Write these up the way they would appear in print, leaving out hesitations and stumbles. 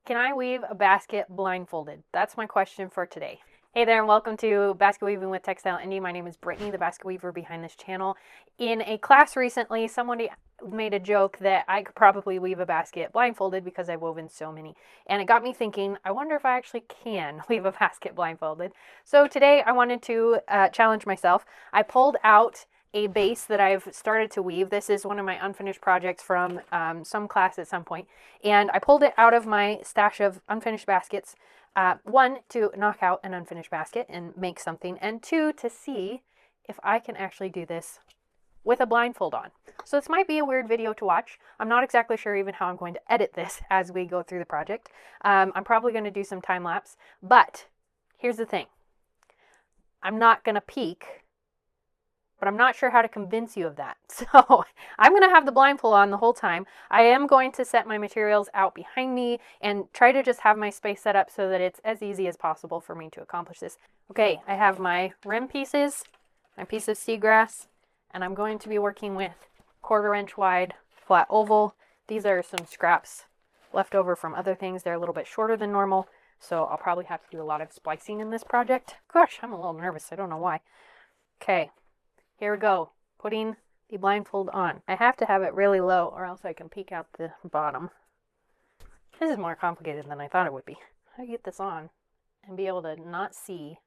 Can I weave a basket blindfolded? That's my question for today. Hey there, and welcome to Basket Weaving with Textile Indie. My name is Brittany, the basket weaver behind this channel. In a class recently, somebody made a joke that I could probably weave a basket blindfolded because I've woven so many. And it got me thinking, I wonder if I actually can weave a basket blindfolded. So today I wanted to challenge myself. I pulled out a base that I've started to weave. This is one of my unfinished projects from some class at some point. And I pulled it out of my stash of unfinished baskets. One, to knock out an unfinished basket and make something. And two, to see if I can actually do this with a blindfold on. So this might be a weird video to watch. I'm not exactly sure even how I'm going to edit this as we go through the project. I'm probably going to do some time lapse. But here's the thing. I'm not going to peek, but I'm not sure how to convince you of that. So I'm going to have the blindfold on the whole time. I am going to set my materials out behind me and try to just have my space set up so that it's as easy as possible for me to accomplish this. Okay, I have my rim pieces, my piece of seagrass, and I'm going to be working with 1/4 inch wide flat oval. These are some scraps left over from other things. They're a little bit shorter than normal, so I'll probably have to do a lot of splicing in this project. Gosh, I'm a little nervous. I don't know why. Okay. Here we go, putting the blindfold on. I have to have it really low or else I can peek out the bottom. This is more complicated than I thought it would be. How do you get this on and be able to not see?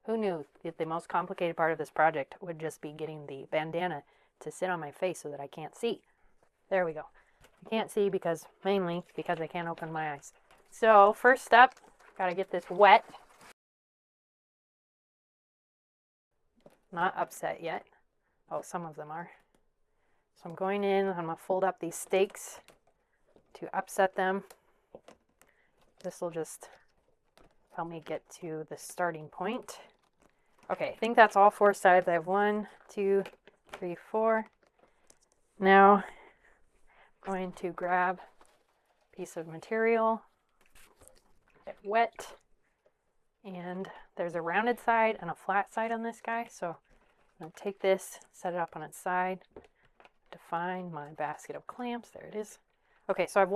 Who knew that the most complicated part of this project would just be getting the bandana to sit on my face so that I can't see? There we go. I can't see mainly because I can't open my eyes. So first step, gotta get this wet. Not upset yet. Oh, some of them are. So I'm going in, I'm going to fold up these stakes to upset them. This will just help me get to the starting point. Okay, I think that's all 4 sides. I have 1, 2, 3, 4. Now I'm going to grab a piece of material, get wet. And there's a rounded side and a flat side on this guy. So I'm going to take this, set it up on its side, define my basket of clamps. There it is. Okay, so I have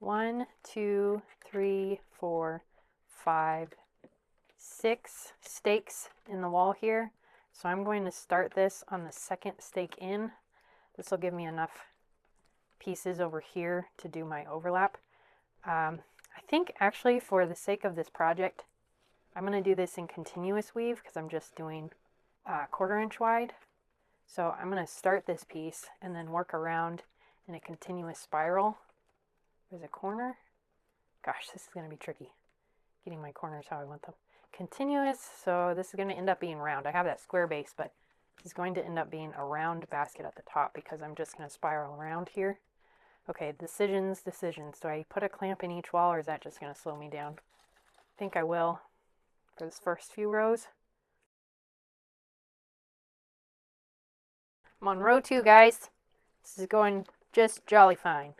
1, 2, 3, 4, 5, 6 stakes in the wall here. So I'm going to start this on the second stake in. This will give me enough pieces over here to do my overlap. I think actually for the sake of this project, I'm going to do this in continuous weave because I'm just doing 1/4 inch wide. So I'm going to start this piece and then work around in a continuous spiral. There's a corner. Gosh, this is going to be tricky. Getting my corners how I want them. Continuous, so this is going to end up being round. I have that square base, but this is going to end up being a round basket at the top because I'm just going to spiral around here. Okay, decisions. Do I put a clamp in each wall or is that just going to slow me down? I think I will for this first few rows. I'm on row 2, guys. This is going just jolly fine.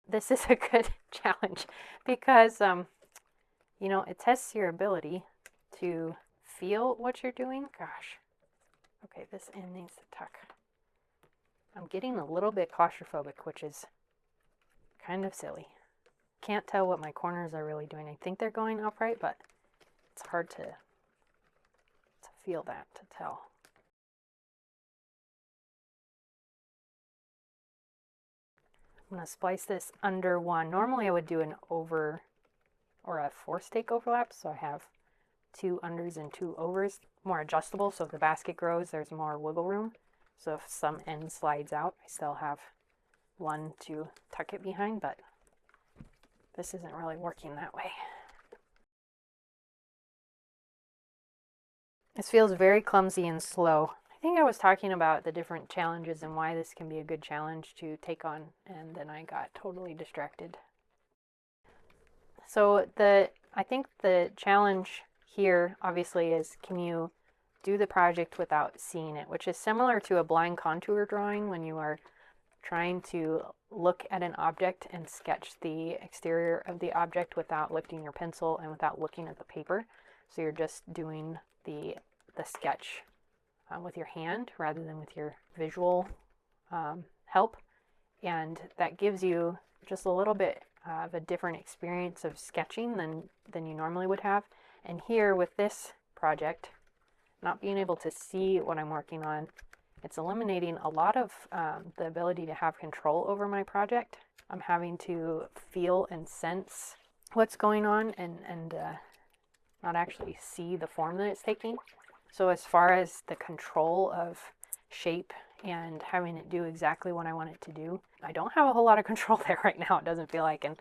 This is a good challenge because, you know, it tests your ability to feel what you're doing. Gosh. Okay, this end needs to tuck. I'm getting a little bit claustrophobic, which is kind of silly. Can't tell what my corners are really doing. I think they're going upright, but it's hard to feel that, to tell. I'm going to splice this under 1. Normally I would do an over or a 4 stake overlap, so I have 2 unders and 2 overs. More adjustable, so if the basket grows, there's more wiggle room. So if some end slides out, I still have 1 to tuck it behind, but this isn't really working that way. This feels very clumsy and slow. I think I was talking about the different challenges and why this can be a good challenge to take on, and then I got totally distracted. So I think the challenge here obviously is, can you do the project without seeing it, which is similar to a blind contour drawing when you are trying to look at an object and sketch the exterior of the object without lifting your pencil and without looking at the paper. So you're just doing the sketch with your hand rather than with your visual help, and that gives you just a little bit of a different experience of sketching than you normally would have. And here with this project, not being able to see what I'm working on, it's eliminating a lot of the ability to have control over my project. I'm having to feel and sense what's going on and not actually see the form that it's taking. So as far as the control of shape and having it do exactly what I want it to do, I don't have a whole lot of control there right now, it doesn't feel like. And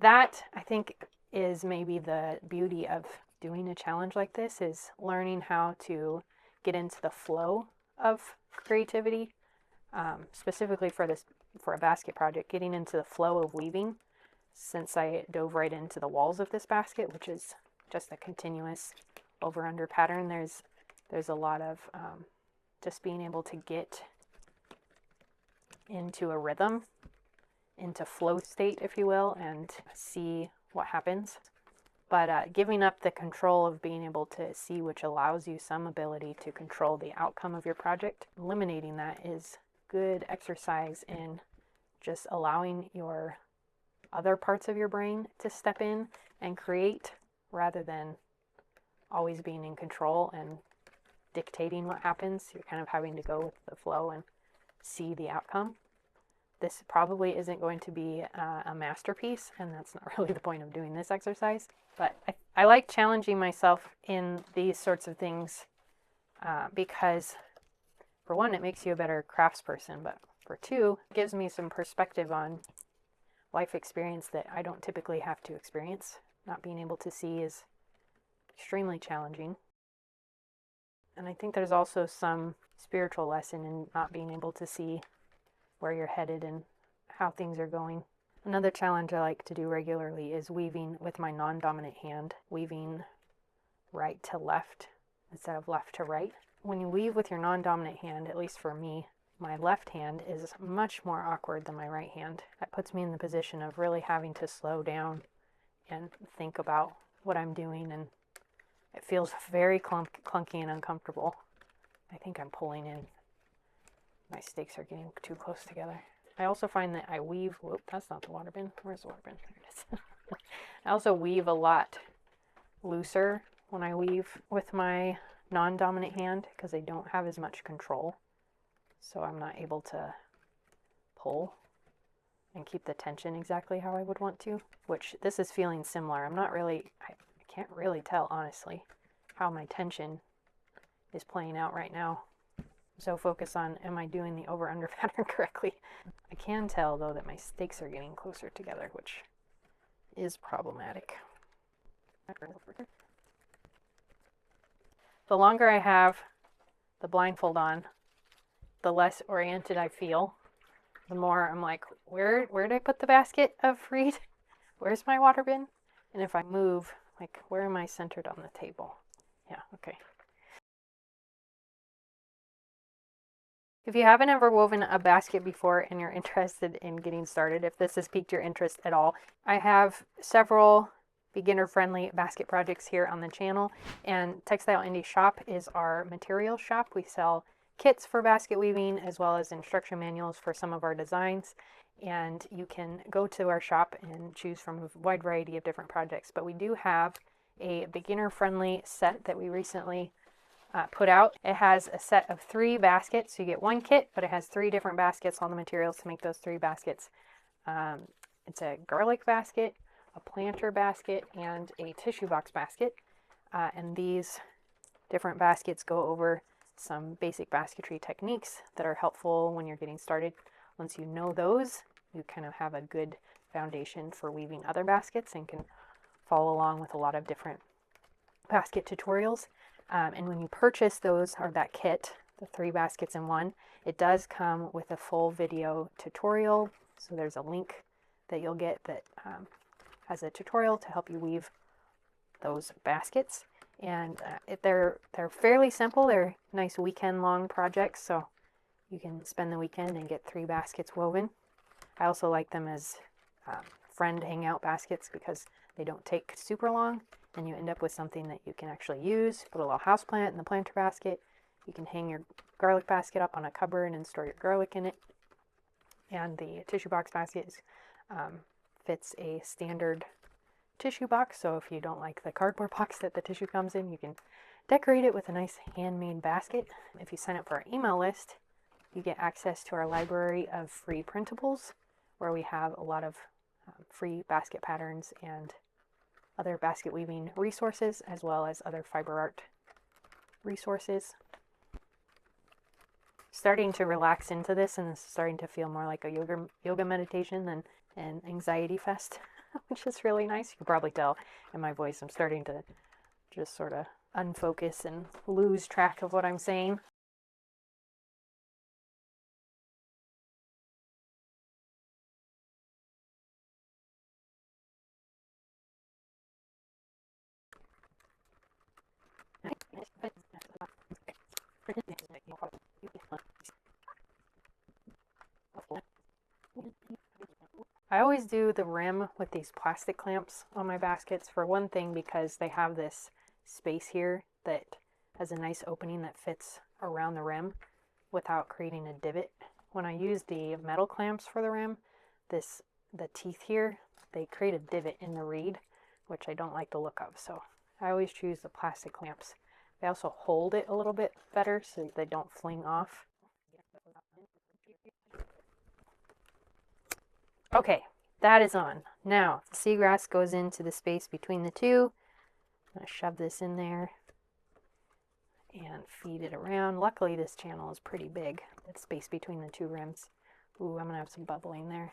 that, I think, is maybe the beauty of doing a challenge like this, is learning how to get into the flow of creativity, specifically for a basket project, getting into the flow of weaving. Since I dove right into the walls of this basket, which is just a continuous over-under pattern, there's a lot of just being able to get into a rhythm, into flow state, if you will, and see what happens. But giving up the control of being able to see, which allows you some ability to control the outcome of your project, eliminating that is good exercise in just allowing your other parts of your brain to step in and create, rather than always being in control and dictating what happens. You're kind of having to go with the flow and see the outcome. This probably isn't going to be a masterpiece, and that's not really the point of doing this exercise. But I like challenging myself in these sorts of things because, for one, it makes you a better craftsperson, but for two, it gives me some perspective on life experience that I don't typically have to experience. Not being able to see is extremely challenging. And I think there's also some spiritual lesson in not being able to see where you're headed and how things are going. Another challenge I like to do regularly is weaving with my non-dominant hand, weaving right to left instead of left to right. When you weave with your non-dominant hand, at least for me, my left hand is much more awkward than my right hand. That puts me in the position of really having to slow down and think about what I'm doing, and it feels very clunky and uncomfortable. I think I'm pulling in. My stakes are getting too close together. I also find that I weave, whoop, that's not the water bin. Where's the water bin? There it is. I also weave a lot looser when I weave with my non-dominant hand because I don't have as much control. So I'm not able to pull and keep the tension exactly how I would want to, which this is feeling similar. I can't really tell, honestly, how my tension is playing out right now. So focus on, am I doing the over-under pattern correctly? I can tell, though, that my stakes are getting closer together, which is problematic. The longer I have the blindfold on, the less oriented I feel. The more I'm like, where did I put the basket of reed? Where's my water bin? And if I move, like, where am I centered on the table? Yeah, okay. If you haven't ever woven a basket before and you're interested in getting started, if this has piqued your interest at all, I have several beginner-friendly basket projects here on the channel, and Textile Indie Shop is our material shop. We sell kits for basket weaving as well as instruction manuals for some of our designs, and you can go to our shop and choose from a wide variety of different projects. But we do have a beginner-friendly set that we recently put out. It has a set of 3 baskets. So you get one kit, but it has 3 different baskets, all the materials to make those 3 baskets. It's a garlic basket, a planter basket, and a tissue box basket. And these different baskets go over some basic basketry techniques that are helpful when you're getting started. Once you know those, you kind of have a good foundation for weaving other baskets and can follow along with a lot of different basket tutorials. And when you purchase those, or that kit, the 3 baskets in one, it does come with a full video tutorial. So there's a link that you'll get that has a tutorial to help you weave those baskets. And they're fairly simple. They're nice weekend-long projects, so you can spend the weekend and get 3 baskets woven. I also like them as friend hangout baskets because they don't take super long, and you end up with something that you can actually use. Put a little houseplant in the planter basket. You can hang your garlic basket up on a cupboard and store your garlic in it. And the tissue box basket is, fits a standard tissue box, so if you don't like the cardboard box that the tissue comes in, you can decorate it with a nice handmade basket. If you sign up for our email list, you get access to our library of free printables, where we have a lot of free basket patterns and other basket weaving resources, as well as other fiber art resources. Starting to relax into this, and it's starting to feel more like a yoga meditation than an anxiety fest, which is really nice. You can probably tell in my voice I'm starting to just sort of unfocus and lose track of what I'm saying. I always do the rim with these plastic clamps on my baskets, for one thing because they have this space here that has a nice opening that fits around the rim without creating a divot. When I use the metal clamps for the rim, the teeth here, they create a divot in the reed, which I don't like the look of, so I always choose the plastic clamps. They also hold it a little bit better so they don't fling off. Okay, that is on. Now, the seagrass goes into the space between the two. I'm going to shove this in there and feed it around. Luckily, this channel is pretty big. The space between the two rims. Ooh, I'm going to have some bubbling there.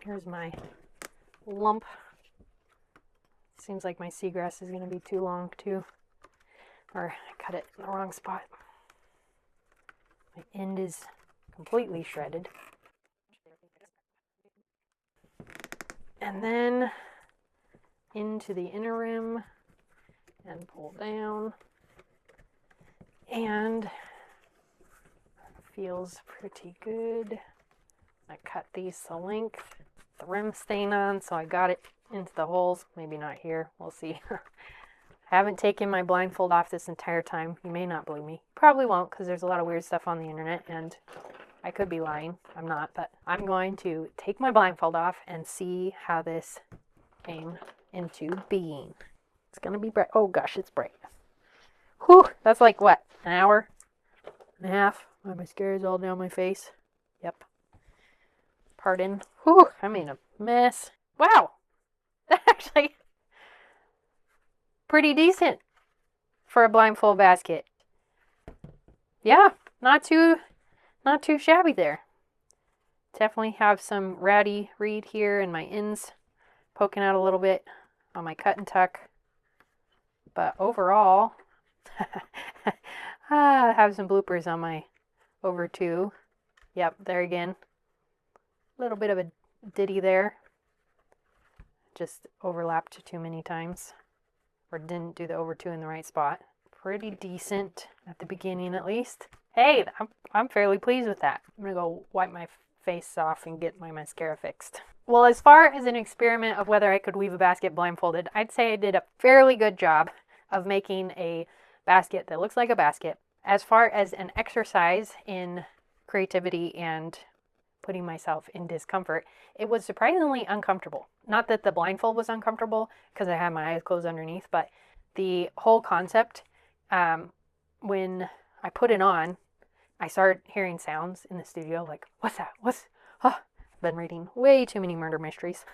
Here's my lump. Seems like my seagrass is going to be too long too. Or I cut it in the wrong spot. My end is completely shredded. And then into the inner rim and pull down. And feels pretty good. I cut these to length. The rim staying on, so I got it into the holes. Maybe not here. We'll see. I haven't taken my blindfold off this entire time. You may not believe me. Probably won't, because there's a lot of weird stuff on the internet, and I could be lying. I'm not, but I'm going to take my blindfold off and see how this came into being. It's going to be bright. Oh gosh, it's bright. Whew, that's like what? An hour and a half? My mascara is all down my face. Yep. Pardon. Whew, I made a mess. Wow. That's actually pretty decent for a blindfold basket. Yeah, not too shabby there. Definitely have some ratty reed here and my ends poking out a little bit on my cut and tuck. But overall, I have some bloopers on my over 2. Yep, there again. A little bit of a ditty there. Just overlapped too many times. Or didn't do the over 2 in the right spot. Pretty decent at the beginning at least. Hey, I'm fairly pleased with that. I'm going to go wipe my face off and get my mascara fixed. Well, as far as an experiment of whether I could weave a basket blindfolded, I'd say I did a fairly good job of making a basket that looks like a basket. As far as an exercise in creativity and putting myself in discomfort, it was surprisingly uncomfortable. Not that the blindfold was uncomfortable because I had my eyes closed underneath, but the whole concept, when I put it on, I started hearing sounds in the studio like, what's that? I've been reading way too many murder mysteries.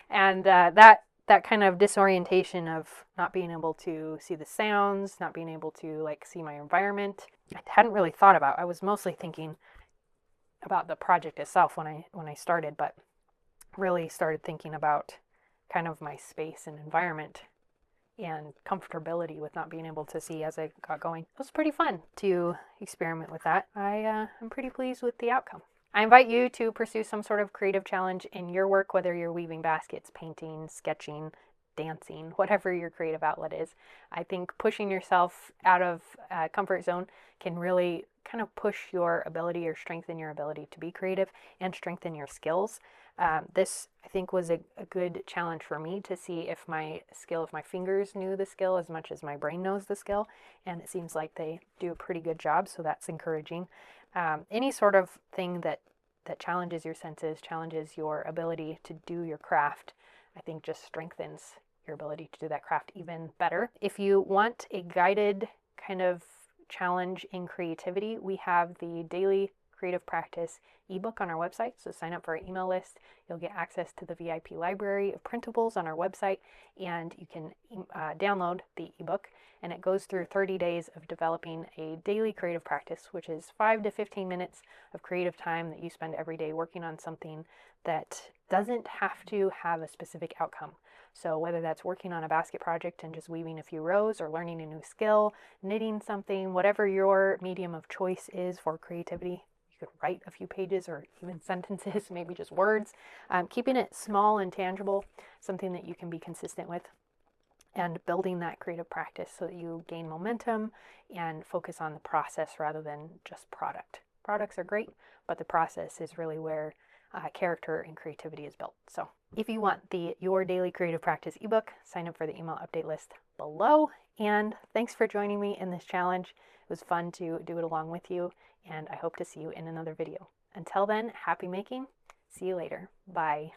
And that kind of disorientation of not being able to see the sounds, not being able to like see my environment, I hadn't really thought about. I was mostly thinking about the project itself when I started, but really started thinking about kind of my space and environment and comfortability with not being able to see as I got going. It was pretty fun to experiment with that. I'm pretty pleased with the outcome. I invite you to pursue some sort of creative challenge in your work, whether you're weaving baskets, painting, sketching, dancing, whatever your creative outlet is. I think pushing yourself out of comfort zone can really kind of push your ability or strengthen your ability to be creative and strengthen your skills. This, I think, was a good challenge for me to see if my fingers knew the skill as much as my brain knows the skill, and it seems like they do a pretty good job, so that's encouraging. Any sort of thing that challenges your senses, challenges your ability to do your craft, I think just strengthens your ability to do that craft even better. If you want a guided kind of challenge in creativity, we have the daily creative practice ebook on our website. So sign up for our email list. You'll get access to the VIP library of printables on our website, and you can download the ebook. And it goes through 30 days of developing a daily creative practice, which is 5 to 15 minutes of creative time that you spend every day working on something that doesn't have to have a specific outcome. So whether that's working on a basket project and just weaving a few rows, or learning a new skill, knitting something, whatever your medium of choice is for creativity, you could write a few pages or even sentences, maybe just words. Keeping it small and tangible, something that you can be consistent with, and building that creative practice so that you gain momentum and focus on the process rather than just product. Products are great, but the process is really where character and creativity is built. So if you want the Your Daily Creative Practice ebook, sign up for the email update list below. And thanks for joining me in this challenge. It was fun to do it along with you, and I hope to see you in another video. Until then, happy making. See you later. Bye.